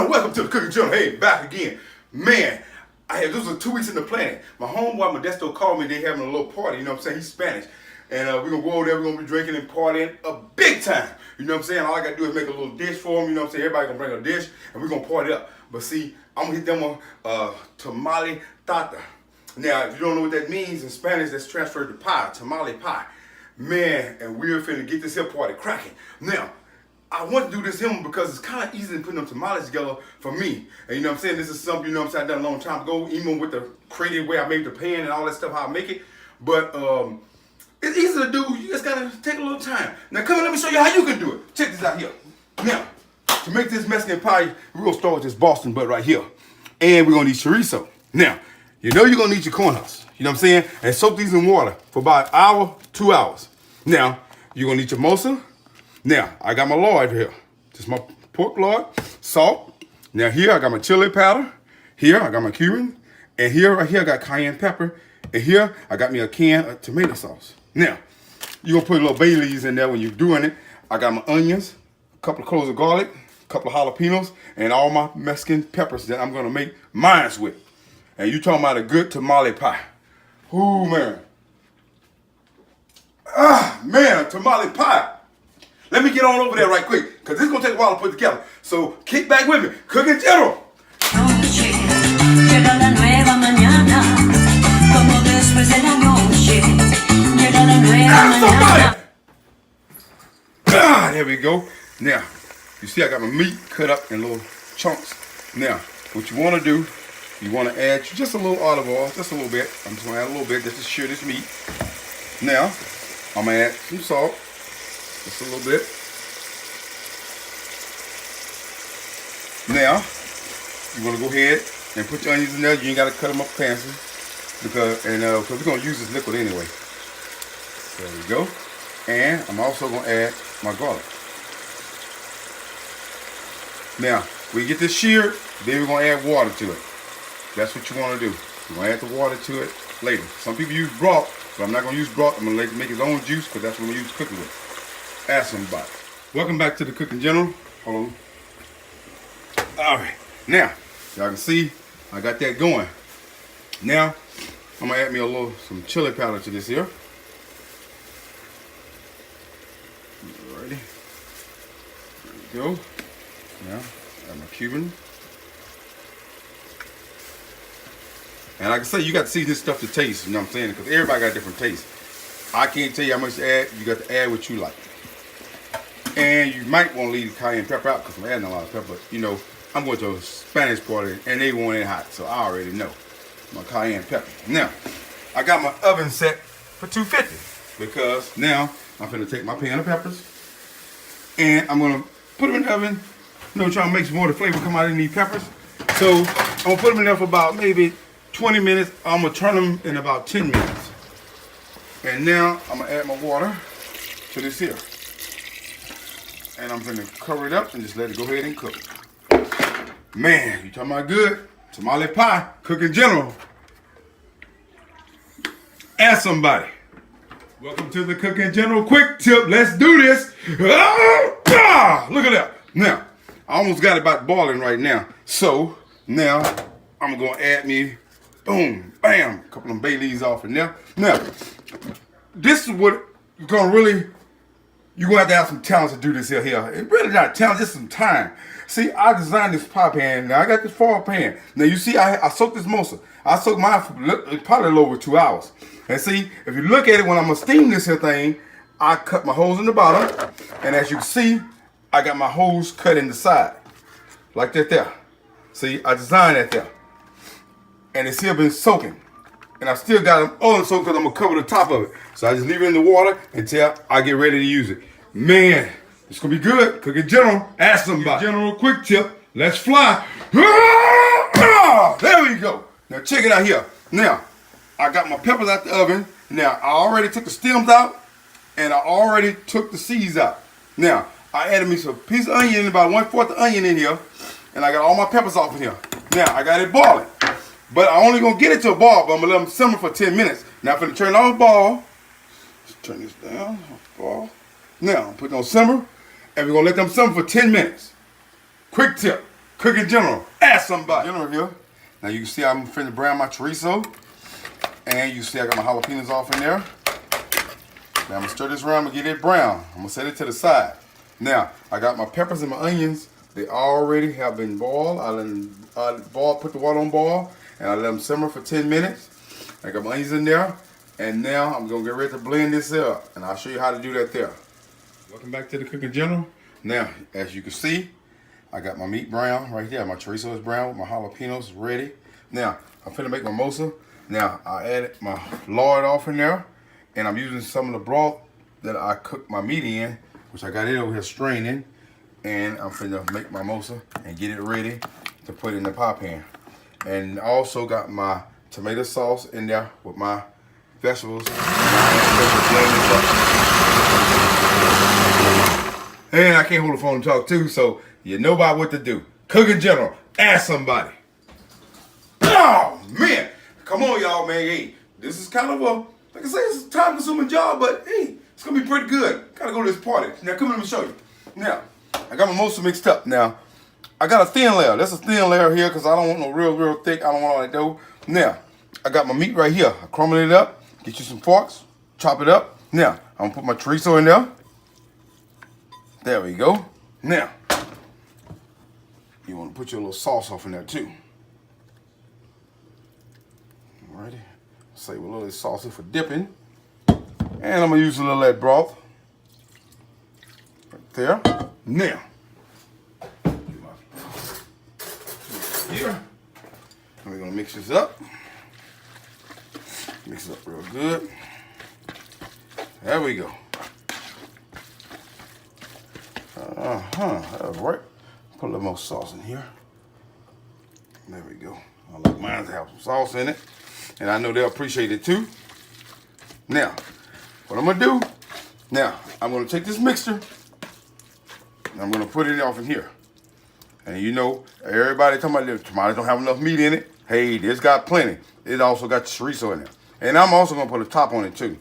Welcome to the Cooking Channel. Hey, back again. Man, this was 2 weeks in the planning. My homeboy Modesto called me. They having a little party, you know what I'm saying? He's Spanish. And we're going to go over there. We're going to be drinking and partying a big time. You know what I'm saying? All I got to do is make a little dish for them. You know what I'm saying? Everybody going to bring a dish and we're going to party up. But see, I'm going to hit them on Tamale Tarta. Now, if you don't know what that means in Spanish, that's transferred to pie, tamale pie. Man, and we're finna get this here party cracking. Now, I want to do this here because it's kind of easy to put them tamales together for me. And you know what I'm saying? This is something, you know what I'm saying, I've done a long time ago, even with the creative way I made the pan and all that stuff, how I make it. But it's easy to do. You just got to take a little time. Now, come on, let me show you how you can do it. Check this out here. Now, to make this Mexican pie, we're going to start with this Boston butt right here. And we're going to need chorizo. Now, you know you're going to need your corn husks. You know what I'm saying? And soak these in water for about an hour, 2 hours. Now, you're going to need your masa. Now, I got my lard here. This is my pork lard, salt. Now here, I got my chili powder. Here, I got my cumin. And here, right here, I got cayenne pepper. And here, I got me a can of tomato sauce. Now, you're going to put a little bay leaves in there when you're doing it. I got my onions, a couple of cloves of garlic, a couple of jalapenos, and all my Mexican peppers that I'm going to make mine with. And you talking about a good tamale pie. Ooh, man. Ah, man, a tamale pie. Let me get on over there right quick, because this is going to take a while to put together. So, kick back with me. Cooking General. Ah, there we go. Now, you see I got my meat cut up in little chunks. Now, what you want to do, you want to add just a little olive oil, just a little bit. I'm just going to add a little bit just to sear this meat. Now, I'm going to add some salt. Just a little bit. Now, you want to go ahead and put your onions in there. You ain't got to cut them up fancy because we're going to use this liquid anyway. There we go. And I'm also going to add my garlic. Now, we get this seared, then we're going to add water to it. That's what you want to do. You're going to add the water to it later. Some people use broth, but I'm not going to use broth. I'm going to let it make its own juice because that's what I'm going to use cooking with. Ask somebody. Welcome back to the Cooking General. Hold on. Alright, now, y'all can see I got that going. Now, I'm going to add me some chili powder to this here. Alrighty. There we go. Now, add my cumin. And like I say, you got to season this stuff to taste, you know what I'm saying? Because everybody got different tastes. I can't tell you how much to add. You got to add what you like. And you might want to leave the cayenne pepper out because I'm adding a lot of pepper. But, you know, I'm going to a Spanish party and they want it hot. So I already know my cayenne pepper. Now, I got my oven set for 250 because now I'm going to take my pan of peppers and I'm going to put them in the oven. You know, trying to make some more of the flavor come out of these peppers. So I'm going to put them in there for about maybe 20 minutes. I'm going to turn them in about 10 minutes. And now I'm going to add my water to this here. And I'm going to cover it up and just let it go ahead and cook. Man, you talking about good? Tamale pie, Cooking General. Ask somebody. Welcome to the Cooking General Quick Tip. Let's do this. Look at that. Now, I almost got it about boiling right now. So, now, I'm going to add me, boom, bam, a couple of bay leaves off in there. Now, this is what you're going to really, you're going to have some talent to do this here. It's really not talent, just some time. See, I designed this pie pan. Now, I got this foil pan. Now, you see, I soaked this masa. I soaked mine for probably a little over 2 hours. And see, if you look at it, when I'm going to steam this here thing, I cut my holes in the bottom. And as you can see, I got my holes cut in the side. Like that there. See, I designed that there. And it's still been soaking. And I still got them all soaked because I'm going to cover the top of it. So I just leave it in the water until I get ready to use it. Man, it's going to be good. Cooking General, ask somebody. General Quick Tip, let's fly. There we go. Now check it out here. Now, I got my peppers out the oven. Now, I already took the stems out. And I already took the seeds out. Now, I added me some piece of onion, about 1/4 of onion in here. And I got all my peppers off in here. Now, I got it boiling. But I'm only going to get it to a boil, but I'm going to let them simmer for 10 minutes. Now, I'm going to turn off the boil. Let's turn this down. Boil. Now, put it on simmer. And we're going to let them simmer for 10 minutes. Quick tip. Cook in general. Ask somebody. General here. Now you can see I'm finna brown my chorizo. And you see I got my jalapenos off in there. Now I'm gonna stir this around and get it brown. I'm gonna set it to the side. Now I got my peppers and my onions. They already have been boiled. Put the water on boil, and I let them simmer for 10 minutes. I got my onions in there, and now I'm gonna get ready to blend this up, and I'll show you how to do that there. Welcome back to the Cooking General. Now, as you can see, I got my meat brown right there. My chorizo is brown with my jalapenos ready. Now I'm finna make my masa. Now I added my lard off in there, and I'm using some of the broth that I cooked my meat in, which I got it over here straining. And I'm finna make my masa and get it ready to put in the pie pan. And also got my tomato sauce in there with my vegetables. And I can't hold the phone and talk too, so you know about what to do. Cook in general. Ask somebody. Oh man, come on y'all, man. Hey, this is kind of a, like I say, it's a time-consuming job, but hey, it's gonna be pretty good. Gotta go to this party. Now come here, let me show you. Now, I got my masa mixed up. Now, I got a thin layer. That's a thin layer here because I don't want no real thick. I don't want all that dough. Now, I got my meat right here. I crumble it up. Get you some forks. Chop it up. Now, I'm gonna put my chorizo in there. There we go. Now, you want to put your little sauce off in there too. Alrighty. Save a little sauce for dipping. And I'm gonna use a little of that broth. Right there. Now, here, and we're gonna mix this up. Mix it up real good. There we go. That's right. Put a little more sauce in here. There we go. I like mine to have some sauce in it, and I know they'll appreciate it too. Now, what I'm gonna do? Now, I'm gonna take this mixture. I'm gonna put it off in here. And you know, everybody talking about the tomatoes don't have enough meat in it. Hey, this got plenty. It also got chorizo in there. And I'm also gonna put a top on it too.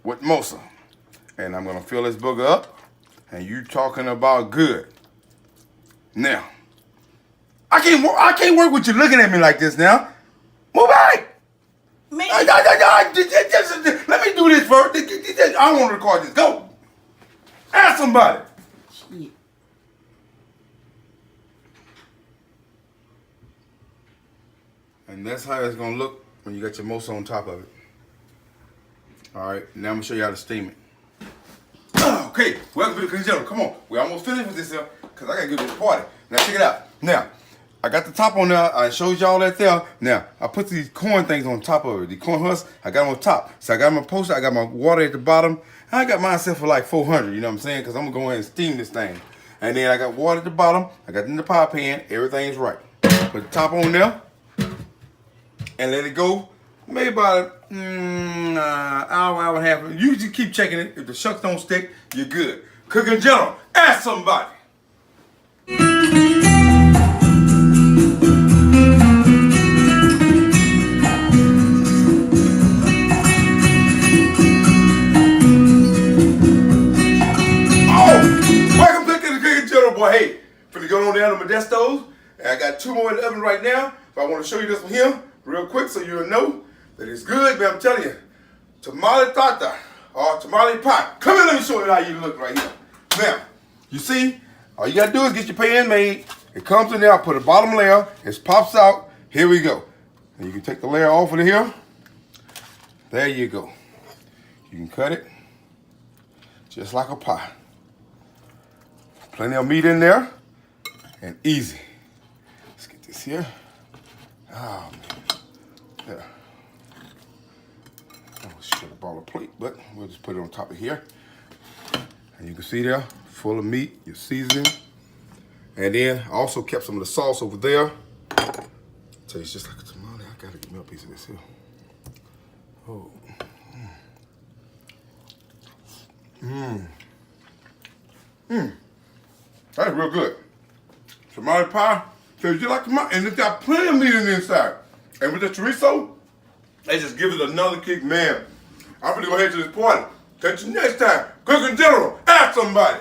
With masa. And I'm gonna fill this booger up. And you talking about good. Now, I can't work with you looking at me like this now. Move back! Me? Let me do this first. I don't want to record this. Go! Ask somebody. Shit. And that's how it's gonna look when you got your masa on top of it. Alright, now I'm gonna show you how to steam it. Okay, welcome to the Cooking General. Come on, we're almost finished with this here, because I gotta get to this party. Now check it out. Now, I got the top on there. I showed y'all that there. Now, I put these corn things on top of it. The corn husks, I got them on top. So I got my poster, I got my water at the bottom. I got mine set for like 400, you know what I'm saying? Because I'm going to go ahead and steam this thing. And then I got water at the bottom. I got it in the pie pan. Everything's right. Put the top on there. And let it go. Maybe about an hour and a half. You just keep checking it. If the shucks don't stick, you're good. Cooking General, ask somebody. Boy, hey, finna go on down to Modesto's. And I got 2 more in the oven right now. But I want to show you this one here real quick so you'll know that it's good. But I'm telling you, tamale tarta or tamale pie. Come here, let me show you how you look right here. Now, you see, all you gotta do is get your pan made. It comes in there, I put a bottom layer, it pops out. Here we go. And you can take the layer off of here. There you go. You can cut it just like a pie. Plenty of meat in there, and easy. Let's get this here. Oh, man. There. I should have bought a plate, but we'll just put it on top of here. And you can see there, full of meat, your seasoning. And then I also kept some of the sauce over there. Tastes just like a tamale. I gotta get me a piece of this here. Oh. That's real good. Tamale pie tastes just like tamale, and it's got plenty of meat in the inside. And with the chorizo, they just give it another kick, man. I'm gonna go ahead to this party. Catch you next time. Cooking General, ask somebody.